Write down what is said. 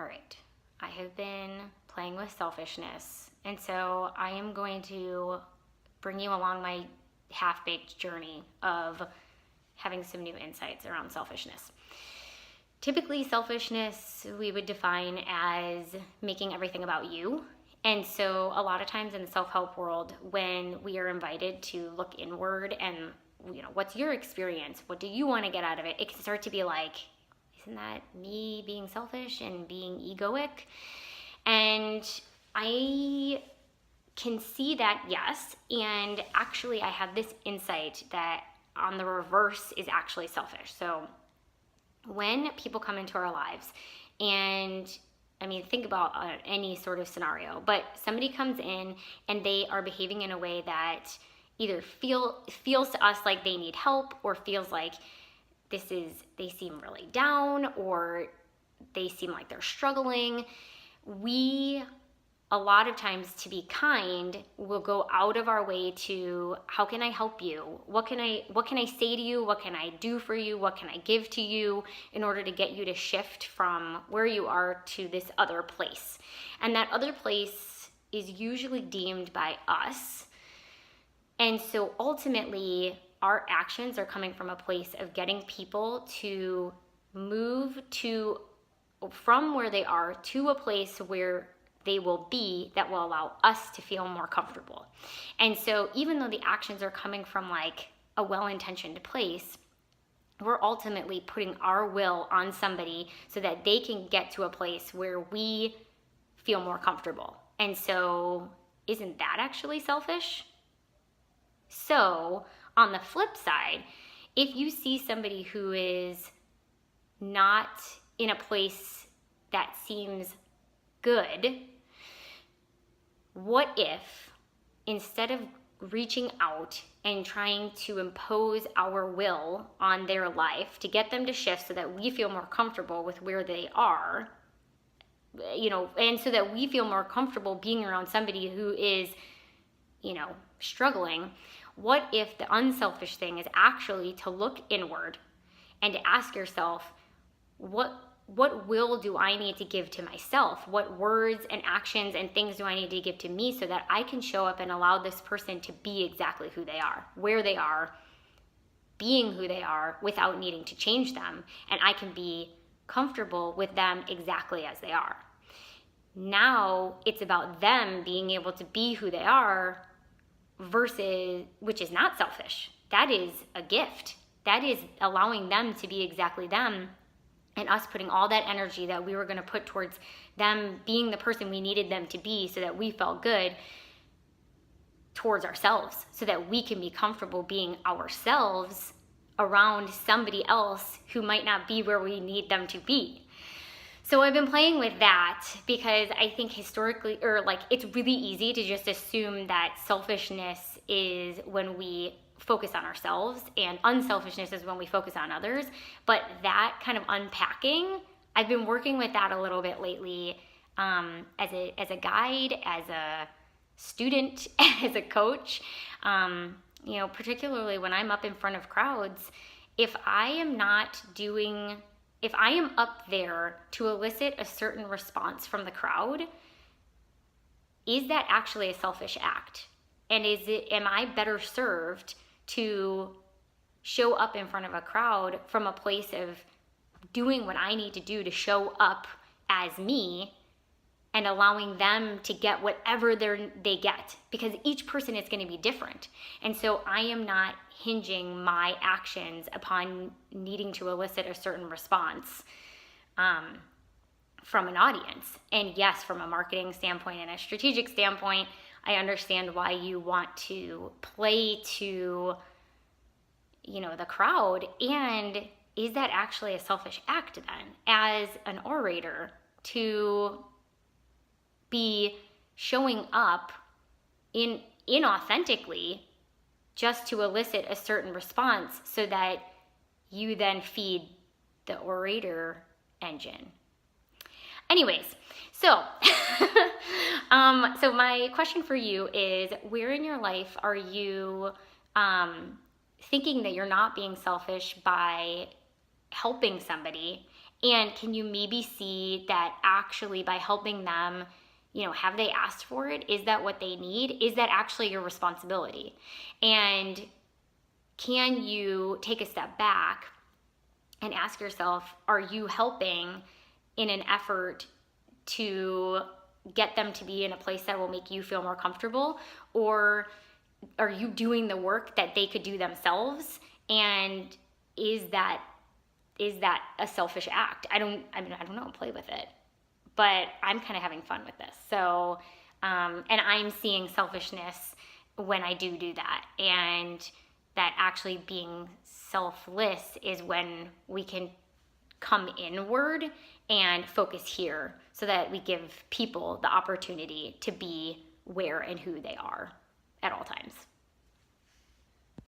All right, I have been playing with selfishness, and so I am going to bring you along my half-baked journey of having some new insights around selfishness. Typically, selfishness we would define as making everything about you. And so a lot of times in the self-help world, when we are invited to look inward and, what's your experience? What do you want to get out of it? It can start to be like, isn't that me being selfish and being egoic? And I can see that, yes. And actually, I have this insight that on the reverse is actually selfish. So when people come into our lives, and think about any sort of scenario, but somebody comes in and they are behaving in a way that either feels to us like they need help, or feels like they seem really down, or they seem like they're struggling. We, a lot of times, to be kind, will go out of our way to, how can I help you? What can I say to you? What can I do for you? What can I give to you in order to get you to shift from where you are to this other place? And that other place is usually deemed by us. And so ultimately, our actions are coming from a place of getting people to move from where they are to a place where they will be, that will allow us to feel more comfortable. And so even though the actions are coming from like a well-intentioned place, we're ultimately putting our will on somebody so that they can get to a place where we feel more comfortable. And so isn't that actually selfish? So on the flip side, if you see somebody who is not in a place that seems good, what if instead of reaching out and trying to impose our will on their life to get them to shift so that we feel more comfortable with where they are, and so that we feel more comfortable being around somebody who is, struggling, what if the unselfish thing is actually to look inward and to ask yourself, what will do I need to give to myself? What words and actions and things do I need to give to me so that I can show up and allow this person to be exactly who they are, where they are, being who they are without needing to change them, and I can be comfortable with them exactly as they are. Now it's about them being able to be who they are, versus, which is not selfish. That is a gift. That is allowing them to be exactly them, and us putting all that energy that we were going to put towards them being the person we needed them to be so that we felt good towards ourselves, so that we can be comfortable being ourselves around somebody else who might not be where we need them to be. So I've been playing with that because I think historically, it's really easy to just assume that selfishness is when we focus on ourselves and unselfishness is when we focus on others. But that kind of unpacking, I've been working with that a little bit lately, as a guide, as a student, as a coach. Particularly when I'm up in front of crowds, if I am up there to elicit a certain response from the crowd, is that actually a selfish act? And am I better served to show up in front of a crowd from a place of doing what I need to do to show up as me and allowing them to get whatever they get? Because each person is going to be different. And so I am not hinging my actions upon needing to elicit a certain response from an audience. And yes, from a marketing standpoint and a strategic standpoint, I understand why you want to play to, the crowd. And is that actually a selfish act then, as an orator, to be showing up inauthentically just to elicit a certain response so that you then feed the orator engine? Anyways, so so my question for you is, where in your life are you thinking that you're not being selfish by helping somebody, And can you maybe see that actually by helping them, have they asked for it? Is that what they need? Is that actually your responsibility? And can you take a step back and ask yourself, are you helping in an effort to get them to be in a place that will make you feel more comfortable? Or are you doing the work that they could do themselves? And is that a selfish act? I don't know, play with it. But I'm kind of having fun with this. So, and I'm seeing selfishness when I do that. And that actually being selfless is when we can come inward and focus here so that we give people the opportunity to be where and who they are at all times.